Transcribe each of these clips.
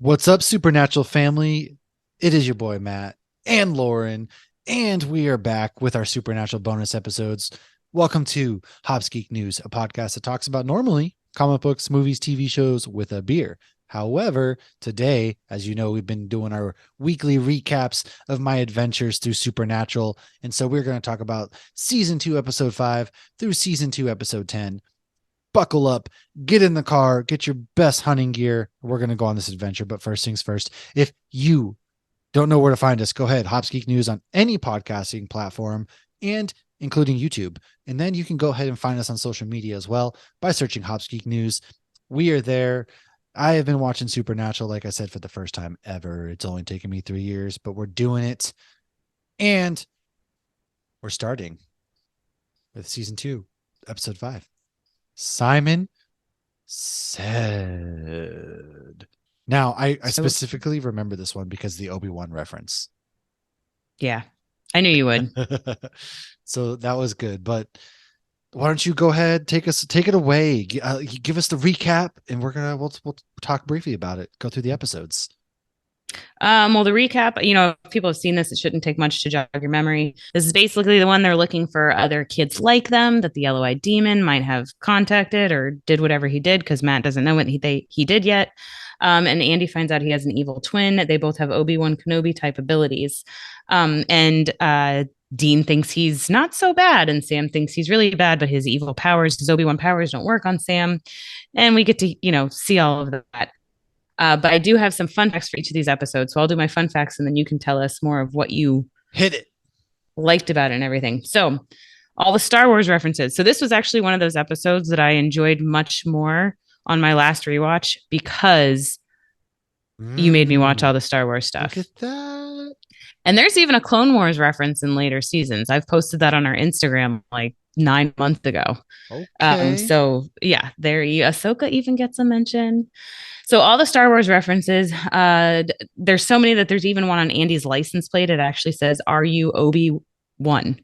What's up, Supernatural family? It is your boy Matt and Lauren, and we are back with our Supernatural bonus episodes. Welcome to Hobbs Geek News, a podcast that talks about normally comic books, movies, TV shows with a beer. However, today, as you know, we've been doing our weekly recaps of my adventures through Supernatural. And so we're going to talk about season 2, episode 5 through season 2, episode 10. Buckle up, get in the car, get your best hunting gear. We're going to go on this adventure. But first things first, if you don't know where to find us, go ahead, Hops Geek News on any podcasting platform and including YouTube. And then you can go ahead and find us on social media as well by searching Hops Geek News. We are there. I have been watching Supernatural, like I said, for the first time ever. It's only taken me 3 years, but we're doing it. And we're starting with season 2, episode 5. Simon said. Now, I specifically remember this one because the Obi-Wan reference. Yeah, I knew you would. So that was good. But why don't you go ahead, take it away, give us the recap, and we'll talk briefly about it. Go through the episodes. Well, the recap, if people have seen this, it shouldn't take much to jog your memory. This is basically the one they're looking for other kids like them that the yellow-eyed demon might have contacted or did whatever he did because Matt doesn't know what he did yet. And Andy finds out he has an evil twin. They both have Obi-Wan Kenobi type abilities. And Dean thinks he's not so bad, and Sam thinks he's really bad, but his evil powers, his Obi-Wan powers don't work on Sam. And we get to, see all of that. But I do have some fun facts for each of these episodes. So I'll do my fun facts and then you can tell us more of what you Hit it. liked about it and everything. So, all the Star Wars references. So, this was actually one of those episodes that I enjoyed much more on my last rewatch because you made me watch all the Star Wars stuff. Look at that. And there's even a Clone Wars reference in later seasons. I've posted that on our Instagram like 9 months ago. Okay. So yeah, Ahsoka even gets a mention. So all the Star Wars references, there's so many that there's even one on Andy's license plate. It actually says, "Are you Obi-Wan?"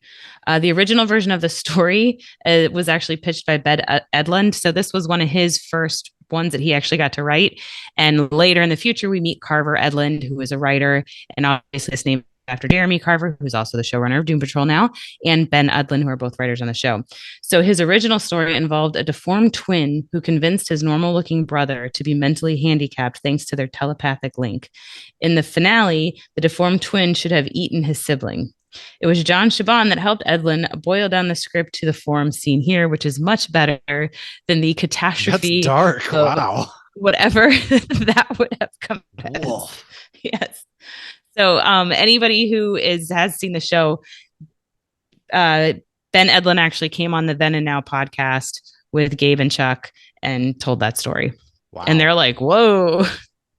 The original version of the story was actually pitched by Ben Edlund. So this was one of his first ones that he actually got to write. And later in the future, we meet Carver Edlund, who is a writer, and obviously his name after Jeremy Carver, who's also the showrunner of Doom Patrol now, and Ben Edlund, who are both writers on the show. So his original story involved a deformed twin who convinced his normal-looking brother to be mentally handicapped thanks to their telepathic link. In the finale, the deformed twin should have eaten his sibling. It was John Chabon that helped Edlund boil down the script to the form seen here, which is much better than the catastrophe. That's dark. Wow. Whatever that would have come as. Yes. So anybody who has seen the show, Ben Edlund actually came on the Then and Now podcast with Gabe and Chuck and told that story. Wow. And they're like, whoa.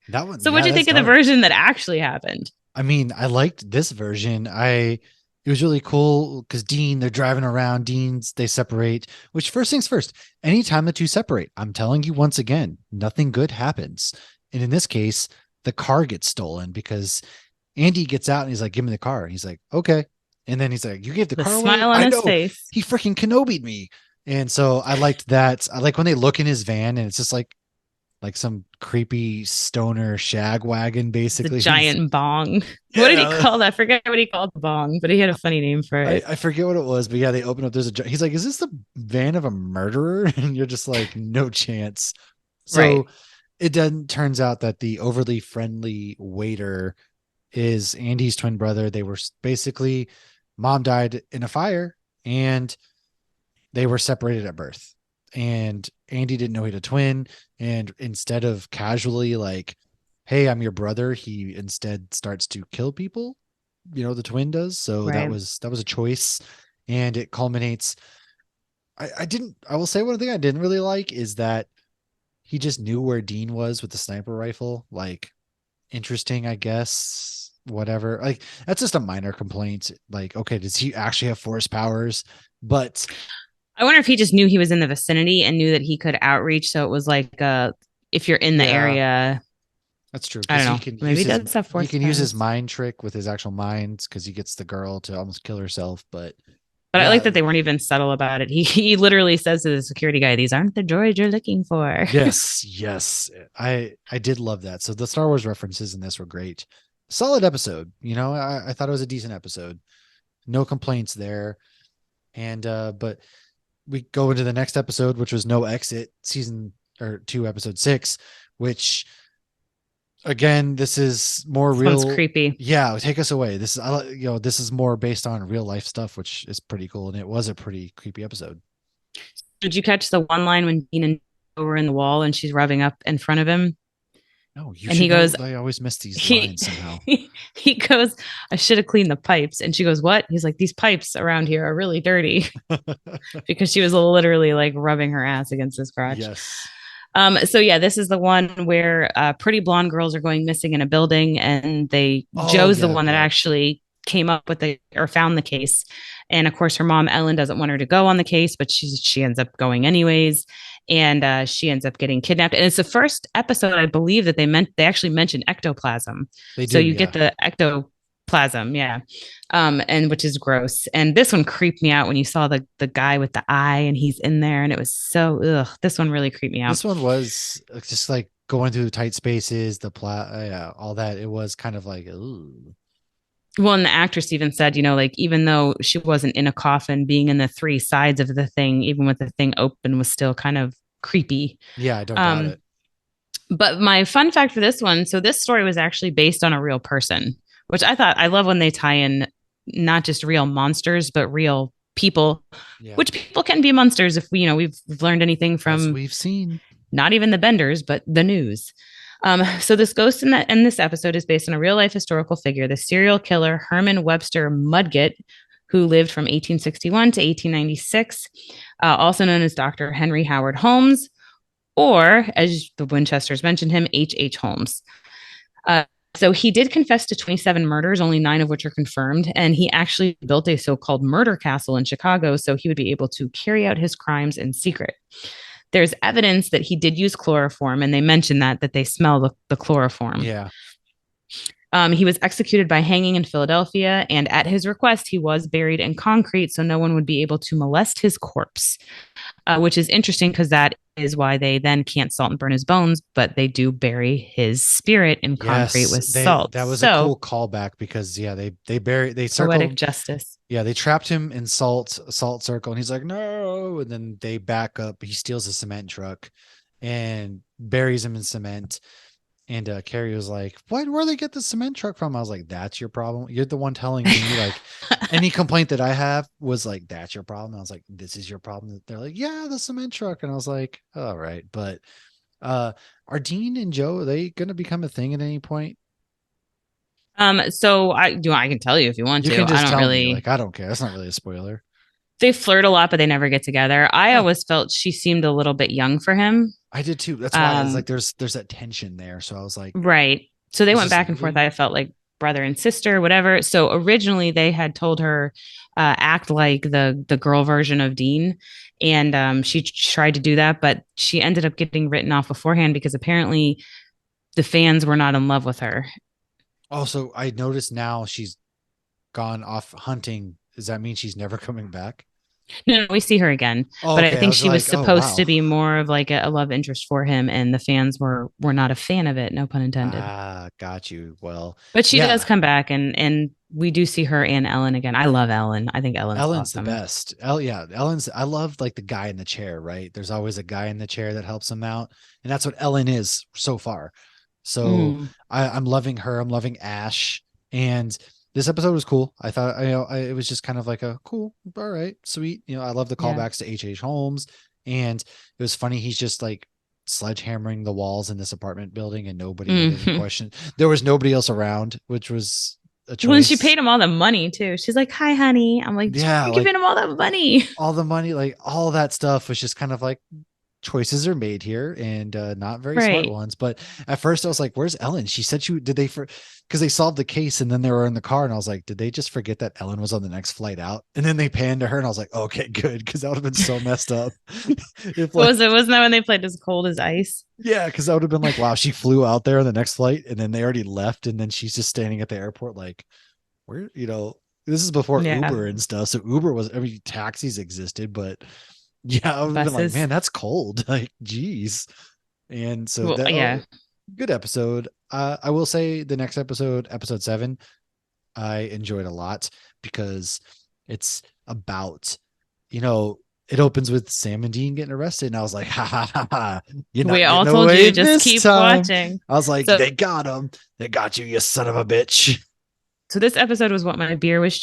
That one. So what'd you think of the version that actually happened? I mean, I liked this version. It was really cool because they're driving around. They separate, which first things first, anytime the two separate, I'm telling you once again, nothing good happens. And in this case, the car gets stolen because Andy gets out and he's like, "Give me the car." And he's like, "Okay." And then he's like, "You gave the car away?" Smile on his face. He freaking Kenobi'd me. And so I liked that. I like when they look in his van and it's just like some creepy stoner shag wagon, basically. The giant bong. Yeah. What did he call that? I forget what he called the bong, but he had a funny name for it. I forget what it was, but yeah, they open up. He's like, "Is this the van of a murderer?" And you're just like, no chance. So right. It then turns out that the overly friendly waiter is Andy's twin brother. They were basically, mom died in a fire and they were separated at birth. And Andy didn't know he had a twin. And instead of casually like, "Hey, I'm your brother," he instead starts to kill people. The twin does. So right. that was a choice. And it culminates. I will say one thing I didn't really like is that he just knew where Dean was with the sniper rifle. Like, interesting, I guess. Whatever. Like, that's just a minor complaint. Like, okay, does he actually have force powers? But I wonder if he just knew he was in the vicinity and knew that he could outreach. So it was like, if you're in the area. That's true. I don't know. Maybe he does have force. He can use his mind trick with his actual minds because he gets the girl to almost kill herself. But But I like Yeah. that they weren't even subtle about it. He literally says to the security guy, "These aren't the droids you're looking for." Yes, yes. I did love that. So the Star Wars references in this were great. Solid episode. I thought it was a decent episode. No complaints there. And but we go into the next episode, which was No Exit, season or 2, episode 6, which again, this is more This one's real. creepy. Yeah, take us away. This is more based on real life stuff, which is pretty cool. And it was a pretty creepy episode. Did you catch the one line when Dean and Jo were in the wall and she's rubbing up in front of him? No, you And should he know. goes, I always miss these he lines somehow. he goes, "I should have cleaned the pipes." And she goes, "What?" He's like, "These pipes around here are really dirty," because she was literally like rubbing her ass against his crotch. Yes. So yeah, this is the one where pretty blonde girls are going missing in a building, and Oh, Joe's the yeah, one that yeah. actually came up with or found the case. And of course, her mom Ellen doesn't want her to go on the case, but she ends up going anyways, and she ends up getting kidnapped. And it's the first episode, I believe, that they actually mentioned ectoplasm. They So do, you yeah. get the ectoplasm, yeah, and which is gross. And this one creeped me out when you saw the guy with the eye, and he's in there, and it was so ugh. This one really creeped me out. This one was just like going through tight spaces, yeah, all that. It was kind of like, ooh. Well, and the actress even said, like even though she wasn't in a coffin, being in the three sides of the thing, even with the thing open, was still kind of creepy. Yeah, I don't doubt Um, it. but my fun fact for this one, so this story was actually based on a real person, which I love when they tie in not just real monsters, but real people, Yeah. which people can be monsters if we've learned anything As from we've seen. not even the Benders, but the news. So this ghost in this episode is based on a real life historical figure, the serial killer Herman Webster Mudgett, who lived from 1861 to 1896, also known as Dr. Henry Howard Holmes, or as the Winchesters mentioned him, H. H. Holmes. So he did confess to 27 murders, only 9 of which are confirmed. And he actually built a so-called murder castle in Chicago so he would be able to carry out his crimes in secret. There's evidence that he did use chloroform, and they mentioned that they smell the chloroform. Yeah. He was executed by hanging in Philadelphia, and at his request, he was buried in concrete so no one would be able to molest his corpse, which is interesting because that is why they then can't salt and burn his bones, but they do bury his spirit in concrete with salt. That was a cool callback because they poetic justice. Yeah, they trapped him in salt circle, and he's like, no, and then they back up. He steals a cement truck and buries him in cement. And Carrie was like, where they get the cement truck from? I was like, that's your problem. You're the one telling me like any complaint that I have was like, that's your problem. I was like, this is your problem. They're like, yeah, the cement truck. And I was like, all right. But are Dean and Joe, are they going to become a thing at any point? So I can tell you if you want You to. can just I don't tell really me. Like, I don't care. That's not really a spoiler. They flirt a lot, but they never get together. I always felt she seemed a little bit young for him. I did too. That's why it's like there's that tension there. So I was like, right. So they went back and really? forth. I felt like brother and sister, whatever. So originally they had told her act like the girl version of Dean, and she tried to do that, but she ended up getting written off beforehand because apparently the fans were not in love with her. Also, I noticed now she's gone off hunting. Does that mean she's never coming back? No, we see her again, but I think she was supposed to be more of like a love interest for him, and the fans were not a fan of it. No pun intended. Ah, got you. Well, but she does come back, and we do see her and Ellen again. I love Ellen. I think Ellen's awesome. The best. Ellen's. I love like the guy in the chair. Right? There's always a guy in the chair that helps him out, and that's what Ellen is so far. So I'm loving her. I'm loving Ash, and this episode was cool. I thought, it was just kind of like a cool, all right, sweet. I love the callbacks to H. H. Holmes, and it was funny. He's just like sledgehammering the walls in this apartment building, and nobody had any question. There was nobody else around, which was a choice. When she paid him all the money too, she's like, "Hi, honey." I'm like, "Yeah, you're giving him all that money." All the money, like all that stuff, was just kind of like, choices are made here, and not very smart ones. But at first I was like, where's Ellen? She said because they solved the case and then they were in the car, and I was like, did they just forget that Ellen was on the next flight out? And then they panned to her, and I was like, okay, good, because that would have been so messed up. Wasn't that when they played As Cold as Ice? Yeah, because that would have been like, wow, she flew out there on the next flight and then they already left, and then she's just standing at the airport like, where This is before Yeah. Uber and stuff. So Uber was, I mean, taxis existed, but yeah, I've been like, Buses. man, that's cold. Like, geez. And so Well, that yeah. good episode. I will say the next episode, episode 7, I enjoyed a lot because it's about, you know, it opens with Sam and Dean getting arrested, and I was like, ha ha ha ha, you're We not all getting told away you just this keep time. watching. I was like, So they got him. They got you, you son of a bitch. so this episode was what my beer was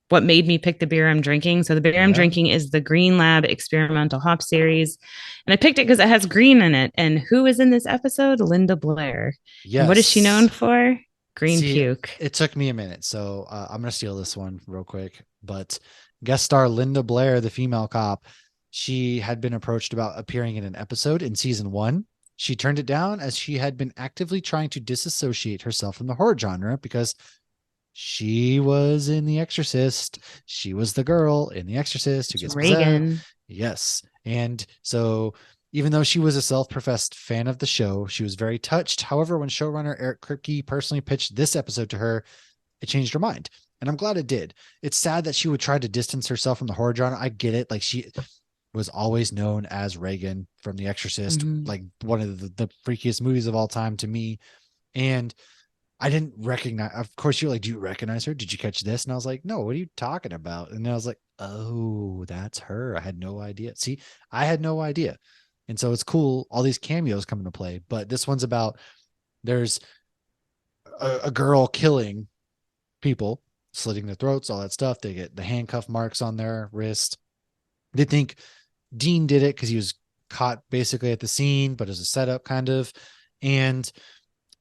what made me pick the beer I'm drinking. So the beer I'm Yeah. drinking is the Green Lab Experimental Hop Series. And I picked it because it has green in it. And who is in this episode? Linda Blair. And what is she known Yes. for? Green See, puke. it took me a minute, so I'm gonna steal this one real quick. But guest star Linda Blair, the female cop, she had been approached about appearing in an episode in season 1. She turned it down as she had been actively trying to disassociate herself from the horror genre because she was in The Exorcist. She was the girl in The Exorcist who It's gets possessed. Reagan. Yes. And so, even though she was a self professed fan of the show, she was very touched. However, when showrunner Eric Kripke personally pitched this episode to her, it changed her mind. And I'm glad it did. It's sad that she would try to distance herself from the horror genre. I get it. Like, she was always known as Reagan from The Exorcist, Mhm. like one of the freakiest movies of all time to me. And I didn't recognize, of course, you're like, do you recognize her? Did you catch this? And I was like, no, what are you talking about? And I was like, oh, that's her. I had no idea. See, I had no idea. And so it's cool. All these cameos come into play, but this one's about there's a girl killing people, slitting their throats, all that stuff. They get the handcuff marks on their wrist. They think Dean did it because he was caught basically at the scene, but as a setup kind of. And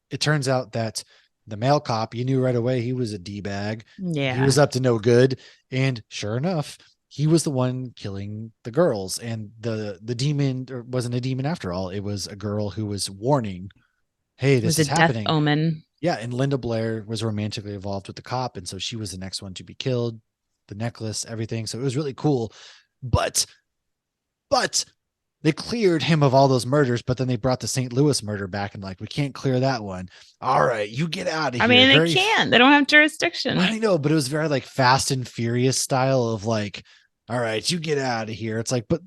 it turns out that the male cop, you knew right away he was a D-bag. He Yeah. was up to no good. And sure enough, he was the one killing the girls. And the demon wasn't a demon after all. It was a girl who was warning, hey, It this was a is death happening. omen. Yeah. And Linda Blair was romantically involved with the cop. And so she was the next one to be killed, the necklace, everything. So it was really cool. But but they cleared him of all those murders, but then they brought the St. Louis murder back and like, we can't clear that one. All right, you get out of I here. mean, they Very, can't. They don't have jurisdiction. I know, but it was very like Fast and Furious style of like, all right, you get out of here. It's like, but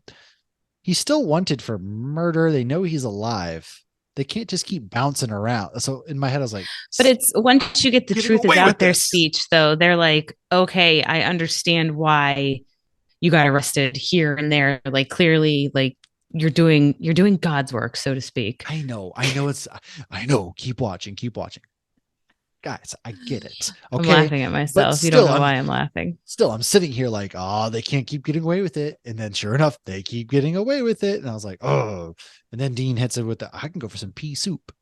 he's still wanted for murder. They know he's alive. They can't just keep bouncing around. So in my head, I was like, But it's once you get the getting truth is away with out there this. speech, though, they're like, okay, I understand why you got arrested here and there. Like clearly, like you're doing God's work, so to speak. I know I know. Keep watching, keep watching. Guys, I get it. I'm Okay. laughing at But myself. You don't still, know why I'm laughing. I'm sitting here like, oh, they can't keep getting away with it. And then sure enough, they keep getting away with it. And I was like, oh. And then Dean hits it with the, I can go for some pea soup.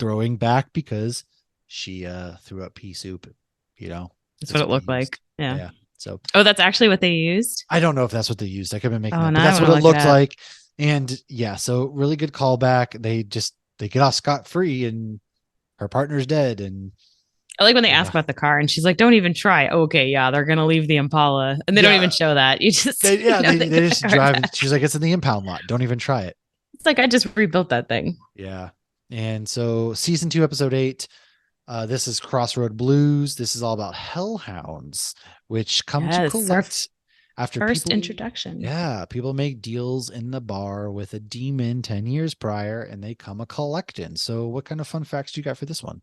Throwing back because she threw up pea soup, you know. That's That's what it what they looked used. like. Yeah. Yeah. So Oh, that's actually what they used. I don't know if that's what they used. I could have been making Oh, that, but now I that's want what to it look it looked up. like. And yeah, so really good callback. They get off scot-free and her partner's dead. And I like when they ask yeah. about the car and she's like, don't even try. Okay, yeah, they're gonna leave the Impala. And they don't even Yeah. show that. You just They get the just car drive. back. She's like, it's in the impound lot. Don't even try it. It's like I just rebuilt that thing. Yeah. And so season 2, episode 8, this is Crossroad Blues. This is all about hellhounds, which come to Yes, our collect after first people. introduction. Yeah, people make deals in the bar with a demon 10 years prior and they come a collecting. So what kind of fun facts do you got for this one?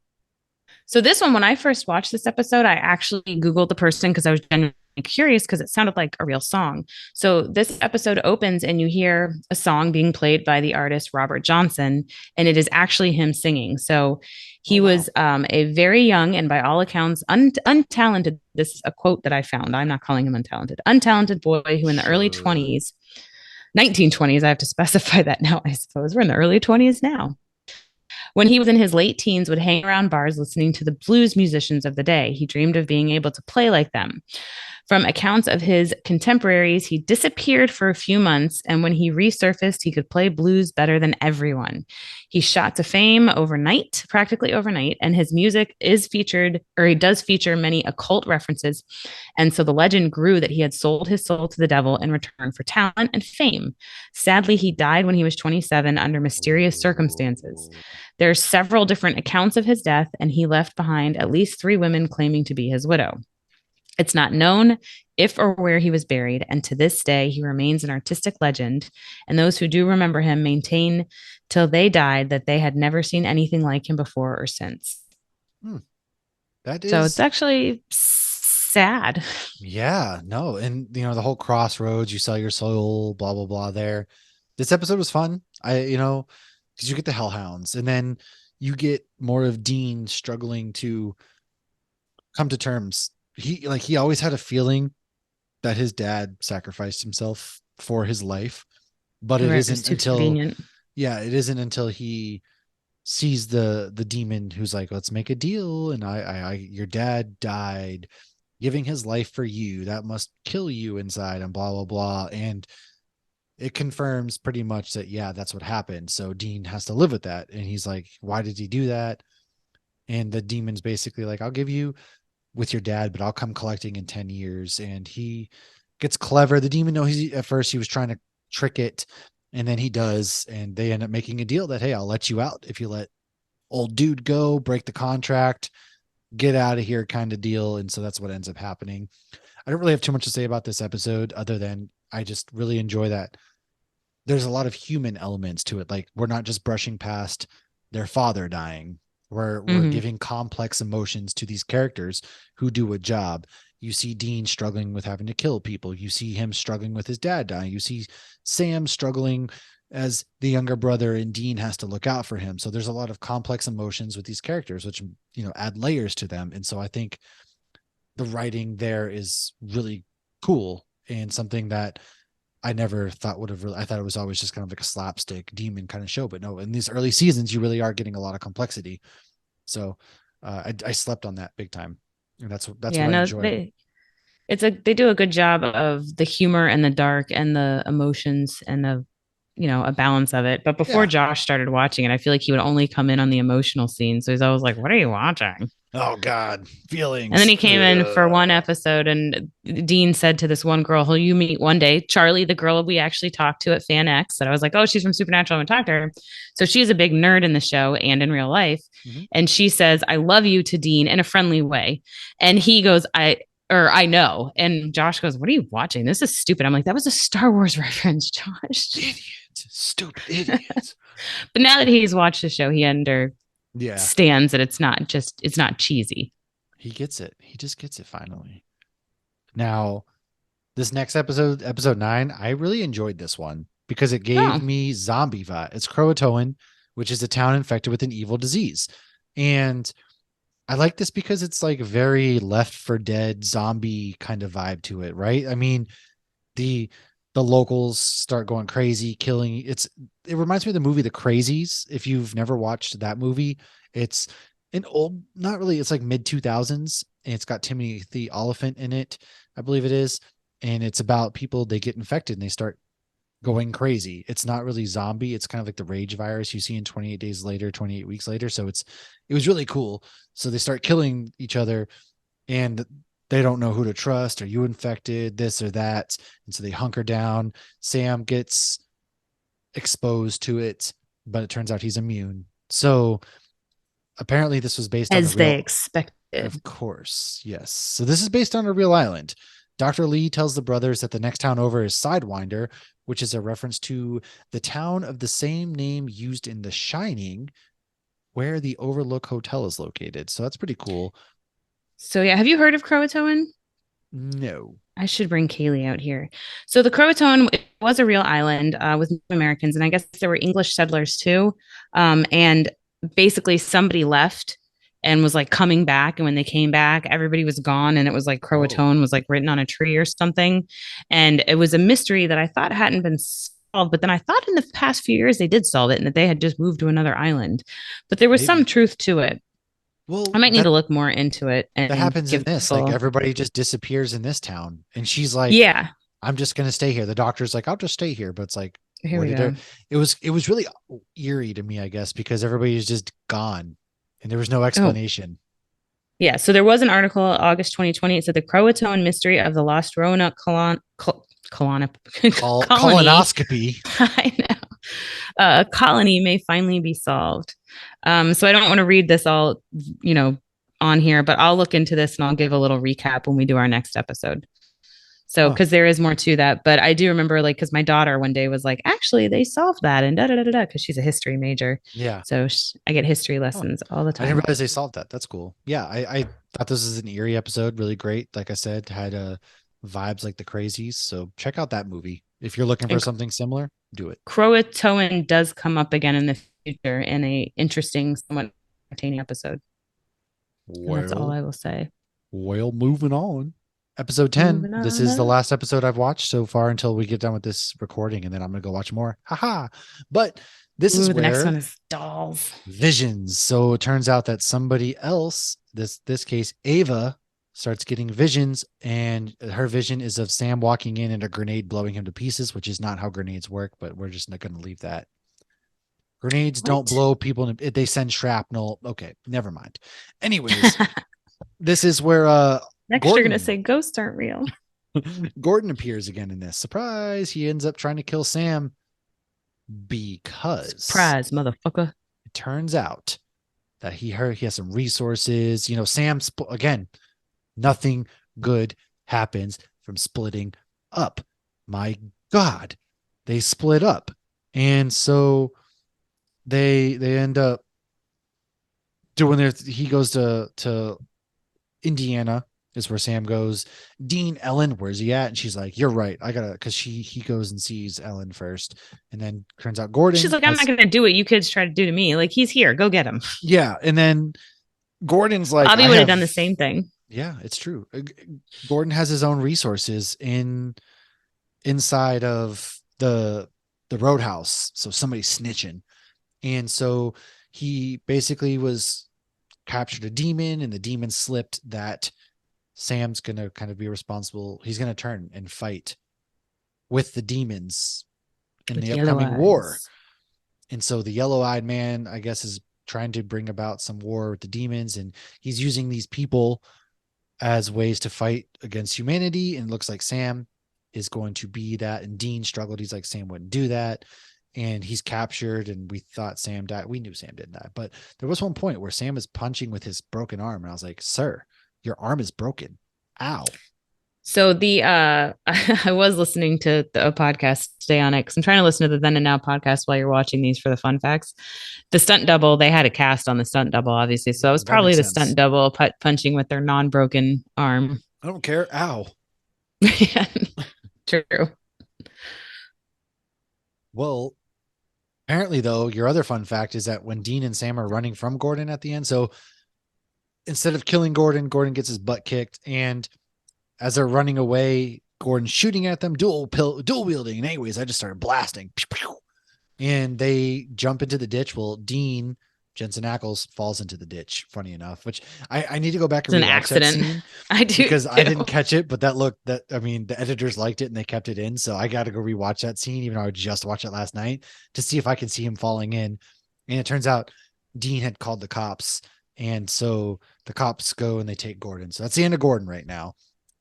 So this one, when I first watched this episode, I actually Googled the person because I was genuinely curious because it sounded like a real song. So this episode opens and you hear a song being played by the artist Robert Johnson, and it is actually him singing. So he Oh, wow. was a very young and by all accounts untalented. This is a quote that I found. I'm not calling him untalented. Untalented boy who in the early Sure. 20s, 1920s, I have to specify that now, I suppose. We're in the early 20s now. When he was in his late teens, would hang around bars listening to the blues musicians of the day. He dreamed of being able to play like them. From accounts of his contemporaries, he disappeared for a few months, and when he resurfaced, he could play blues better than everyone. He shot to fame overnight, practically overnight, and his music is featured, or he does feature many occult references. And so the legend grew that he had sold his soul to the devil in return for talent and fame. Sadly, he died when he was 27 under mysterious circumstances. There are several different accounts of his death, and he left behind at least 3 women claiming to be his widow. It's not known if or where he was buried, and to this day, he remains an artistic legend. And those who do remember him maintain till they died that they had never seen anything like him before or since. Hmm. That So it's is, actually sad. yeah, no. And, the whole crossroads, you sell your soul, blah, blah, blah there. This episode was fun. Because you get the Hellhounds and then you get more of Dean struggling to come to terms. He always had a feeling that his dad sacrificed himself for his life, but it Right, it was isn't too until, convenient. yeah, it isn't until he sees the demon who's like, let's make a deal. And your dad died giving his life for you. That must kill you inside and blah, blah, blah. And it confirms pretty much that, yeah, that's what happened. So Dean has to live with that. And he's like, why did he do that? And the demon's basically like, I'll give you with your dad, but I'll come collecting in 10 years. And he gets clever. The demon knows at first he was trying to trick it. And then he does. And they end up making a deal that, hey, I'll let you out if you let old dude go, break the contract, get out of here kind of deal. And so that's what ends up happening. I don't really have too much to say about this episode other than I just really enjoy that there's a lot of human elements to it. Like we're not just brushing past their father dying. We're Mm-hmm. giving complex emotions to these characters who do a job. You see Dean struggling with having to kill people. You see him struggling with his dad dying. You see Sam struggling as the younger brother and Dean has to look out for him. So there's a lot of complex emotions with these characters, which, add layers to them. And so I think the writing there is really cool and something that I never thought would have really, I thought it was always just kind of like a slapstick demon kind of show, but no, in these early seasons, you really are getting a lot of complexity. So I slept on that big time. And that's Yeah, what I no, enjoy. they do a good job of the humor and the dark and the emotions and a balance of it. But before Yeah. Josh started watching it, I feel like he would only come in on the emotional scene. So he's always like, "What are you watching?" Oh God, And then feelings. he came in for one episode, and Dean said to this one girl who you meet one day, Charlie, the girl we actually talked to at Fan X, that I was like, oh, she's from Supernatural. I'm going to talk to her. So she's a big nerd in the show and in real life. Mhm. And she says, I love you to Dean in a friendly way. And he goes, I know. And Josh goes, what are you watching? This is stupid. I'm like, that was a Star Wars reference, Josh. Idiot, stupid idiot. But now that he's watched the show, he Yeah, understands that it's not cheesy. he gets it. He just gets it finally. Now, this next episode 9, I really enjoyed this one because it gave Oh, me zombie vibe. It's Croatoan, which is a town infected with an evil disease. And I like this because it's like very Left for Dead zombie kind of vibe to it, right? I mean, the the locals start going crazy, killing. It reminds me of the movie The Crazies. If you've never watched that movie, it's an old, not really, it's like mid 2000s, and it's got Timothy Oliphant in it, I believe it is. And it's about people, they get infected and they start going crazy. It's not really zombie. It's kind of like the rage virus you see in 28 days later, 28 weeks later. So it was really cool. So they start killing each other and they don't know who to trust. Are you infected? This or that. And so they hunker down. Sam gets exposed to it, but it turns out he's immune. So apparently this was based on a as they real, expected. of course, yes. So this is based on a real island. Dr. Lee tells the brothers that the next town over is Sidewinder, which is a reference to the town of the same name used in The Shining, where the Overlook Hotel is located. So that's pretty cool. So yeah, have you heard of Croatoan? No. I should bring Kaylee out here. So the Croatoan was a real island with Americans, and I guess there were English settlers too. And basically, somebody left and was like coming back, and when they came back, everybody was gone, and it was like Oh, Croatoan was like written on a tree or something, and it was a mystery that I thought hadn't been solved. But then I thought in the past few years they did solve it, and that they had just moved to another island. But there was some maybe. truth to it. I Well, might need to look more into it that and happens in give this. Like people. everybody just disappears in this town. And she's like, Yeah, I'm just gonna stay here. The doctor's like, I'll just stay here. But it's like, here what we did her? go. It was really eerie to me, I guess, because everybody's just gone and there was no Oh, explanation. yeah. So there was an article, August 2020. It said the Croatoan mystery of the lost Rona colony. Colonoscopy. I know. Colony may finally be solved. So I don't want to read this all, you know, on here, but I'll look into this and I'll give a little recap when we do our next episode. So, Oh, because there is more to that, but I do remember, like, because my daughter one day was like, actually, they solved that and da da da da, because she's a history major. yeah. So I get history Oh, lessons all the I didn't time. realize they solved that. That's cool. Yeah, I thought this was an eerie episode, really great. Like I said, had vibes like the crazies. So check out that movie. If you're looking for And something similar, do it. Croatoan does come up again in the future in a interesting, somewhat entertaining episode. And that's all Well, I will say. moving on. Episode 10. Moving This on is the up. last episode I've watched so far until we get done with this recording, and then I'm gonna go watch more. Haha. But this is Ooh, the next one where is dolls. visions. So it turns out that somebody else, this case, Ava, starts getting visions, and her vision is of Sam walking in and a grenade blowing him to pieces, which is not how grenades work, but we're just not gonna leave that. Grenades don't What? blow people, they send shrapnel. Okay, never mind. Anyways, this is where Next, you're going to Gordon say ghosts aren't real. Gordon appears again in this. Surprise! He ends up trying to kill Sam because Surprise, motherfucker. it turns out that he has some resources. You know, again, nothing good happens from splitting up. My God, they split up, and so they end up doing their. He goes to Indiana is where Sam goes. Dean, Ellen, where's he at? And she's like, "You're right. I gotta," because he goes and sees Ellen first, and then turns out She's Gordon like, I'm not has, going to do what you kids try to do to me. Like, he's here. Go get him. yeah, and then Gordon's like, Bobby "I would have have," done the same thing. yeah, it's true. Gordon has his own resources inside of the roadhouse, so somebody's snitching, and so he basically was captured a demon, and the demon slipped that Sam's gonna kind of be responsible. He's gonna turn and fight with the demons in With the yellow upcoming war. eyes. And so the yellow-eyed man, I guess, is trying to bring about some war with the demons, and he's using these people as ways to fight against humanity. And it looks like Sam is going to be that. And Dean struggled. He's like, Sam wouldn't do that. And he's captured, and we thought Sam died. We knew Sam didn't die, but there was one point where Sam is punching with his broken arm, and I was like, "Sir, your arm is broken. Ow." So I was listening to a podcast today on it, because I'm trying to listen to the Then and Now podcast while you're watching these for the fun facts. The stunt double, they had a cast on the stunt double, obviously. So it was That probably makes the sense. stunt double punching with their non-broken arm. I don't care. Ow. Yeah, true. Well, apparently, though, your other fun fact is that when Dean and Sam are running from Gordon at the end, so instead of killing Gordon, Gordon gets his butt kicked, and as they're running away, Gordon's shooting at them, dual wielding. And anyways, I just started blasting, and they jump into the ditch. Well, Dean Jensen Ackles falls into the ditch. Funny enough, which I need to go back It's and an rewatch that accident. scene I do because I didn't too. catch it. But I mean, the editors liked it and they kept it in, so I got to go rewatch that scene, even though I just watched it last night to see if I can see him falling in. And it turns out Dean had called the cops, and so the cops go and they take Gordon. So that's the end of Gordon right now.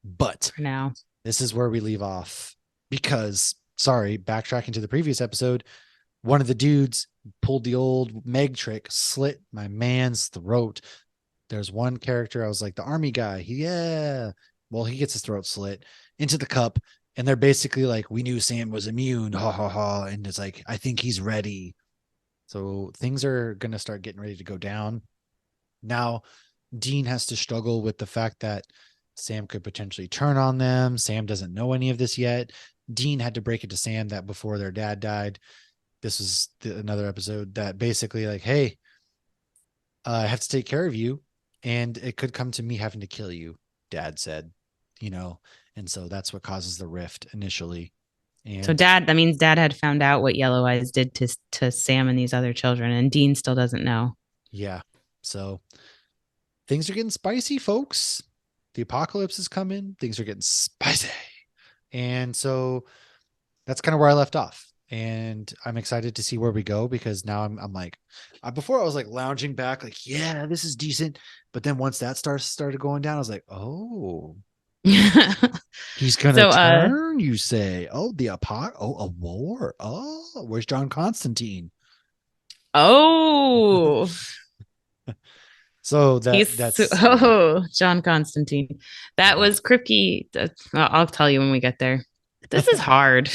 But For now. this is where we leave off because, sorry, backtracking to the previous episode, one of the dudes pulled the old Meg trick, slit my man's throat. There's one character, I was like, the army guy. Yeah. Well, he gets his throat slit into the cup. And they're basically like, we knew Sam was immune. Ha ha ha. And it's like, I think he's ready. So things are going to start getting ready to go down. Now, Dean has to struggle with the fact that Sam could potentially turn on them. Sam doesn't know any of this yet. Dean had to break it to Sam that before their dad died, this was another episode that basically like, hey, I have to take care of you, and it could come to me having to kill you, Dad said, you know, and so that's what causes the rift initially. So And that means dad had found out what Yellow Eyes did to Sam and these other children, and Dean still doesn't know. yeah, so things are getting spicy, folks. The apocalypse is coming. Things are getting spicy. And so that's kind of where I left off. And I'm excited to see where we go because now I'm like, before I was like lounging back, like, yeah, this is decent. But then once that started going down, I was like, oh, he's gonna So turn. You say, oh, a war. Oh, where's John Constantine? oh So John Constantine. That was Kripke. I'll tell you when we get there. This is hard.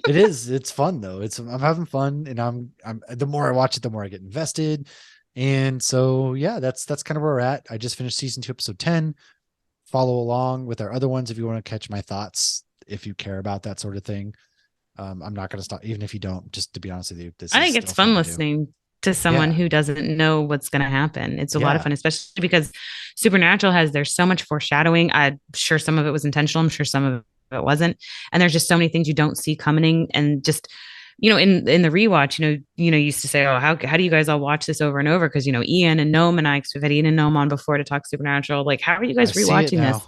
it is. It's fun though. I'm having fun, and I'm the more I watch it, the more I get invested. And so yeah, that's kind of where we're at. I just finished season 2, episode 10. Follow along with our other ones if you want to catch my thoughts, if you care about that sort of thing. I'm not going to stop, even if you don't. Just to be honest with you, I think it's fun listening to someone who doesn't know what's going to happen. It's a lot of fun, especially because Supernatural there's so much foreshadowing. I'm sure some of it was intentional. I'm sure some of it wasn't. And there's just so many things you don't see coming. And just, in the rewatch, you used to say, oh, how do you guys all watch this over and over? Because, Ian and Noam and I, because we've had Ian and Noam on before to talk Supernatural. Like, how are you guys rewatching this?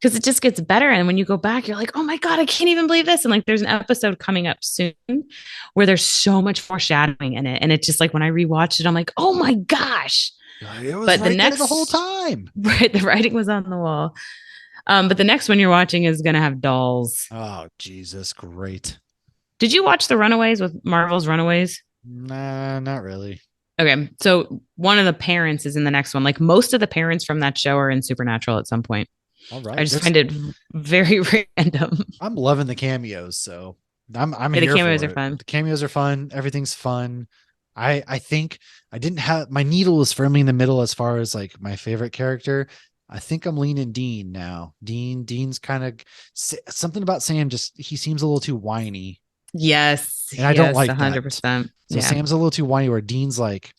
Because it just gets better. And when you go back, you're like, oh my God, I can't even believe this. And like, there's an episode coming up soon where there's so much foreshadowing in it. And it's just like, when I rewatched it, I'm like, oh my gosh. It was but right the next, the whole time. Right. The writing was on the wall. But the next one you're watching is going to have dolls. Oh, Jesus. Great. Did you watch The Runaways with Marvel's Runaways? Nah, not really. Okay. So one of the parents is in the next one. Like most of the parents from that show are in Supernatural at some point. All right. I just find it very random. I'm loving the cameos, so I'm here. The cameos are fun. The cameos are fun. Everything's fun. I think I didn't have my needle was firmly in the middle as far as like my favorite character. I think I'm leaning Dean now. Dean's kind of something about Sam. Just he seems a little too whiny. Yes, and I don't like 100%. So Sam's a little too whiny. Where Dean's like,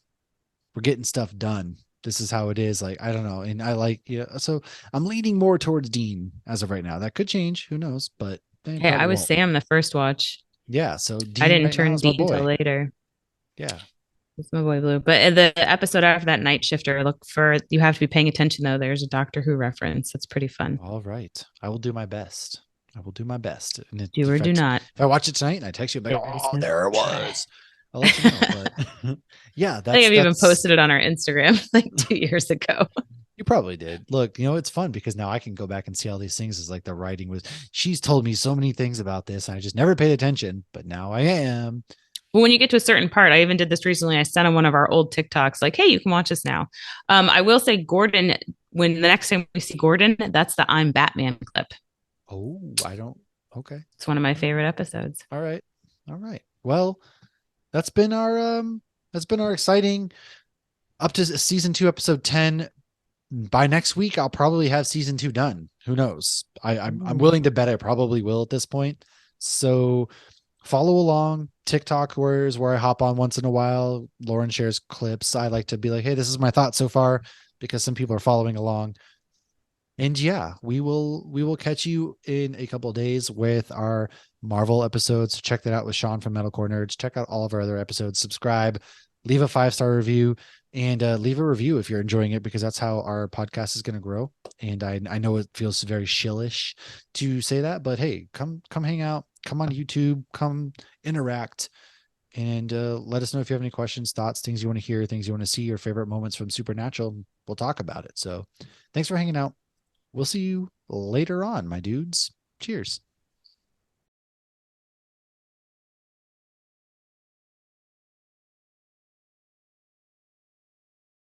we're getting stuff done. This is how it is. Like, I don't know. And I like, so I'm leaning more towards Dean as of right now. That could change. Who knows? But hey, I was Sam the first watch. Yeah. So Dean I didn't turn Dean until later. Yeah. It's my boy Blue. But the episode after that, Night Shifter, you have to be paying attention though. There's a Doctor Who reference. It's pretty fun. All right. I will do my best. And do or do not. If I watch it tonight and I text you, like, oh, there it was. I'll let you know. But yeah, I think I've even posted it on our Instagram like 2 years ago. You probably did. Look, it's fun because now I can go back and see all these things. As like the writing was, she's told me so many things about this, and I just never paid attention. But now I am. Well, when you get to a certain part, I even did this recently. I sent on one of our old TikToks, like, "Hey, you can watch this now." I will say, Gordon. When the next time we see Gordon, that's the "I'm Batman" clip. Oh, I don't. Okay, it's one of my favorite episodes. All right. Well, that's been our exciting up to season 2, episode 10. By next week, I'll probably have season 2 done. Who knows? I'm willing to bet I probably will at this point. So follow along. TikTok is where I hop on once in a while. Lauren shares clips. I like to be like, hey, this is my thought so far, because some people are following along. And yeah, we will catch you in a couple of days with our Marvel episodes. Check that out with Sean from Metalcore Nerds. Check out all of our other episodes. Subscribe, leave a 5-star review, and leave a review if you're enjoying it, because that's how our podcast is going to grow. And I know it feels very shillish to say that, but hey, come hang out, come on YouTube, come interact, and let us know if you have any questions, thoughts, things you want to hear, things you want to see, your favorite moments from Supernatural. We'll talk about it. So thanks for hanging out. We'll see you later on, my dudes. Cheers.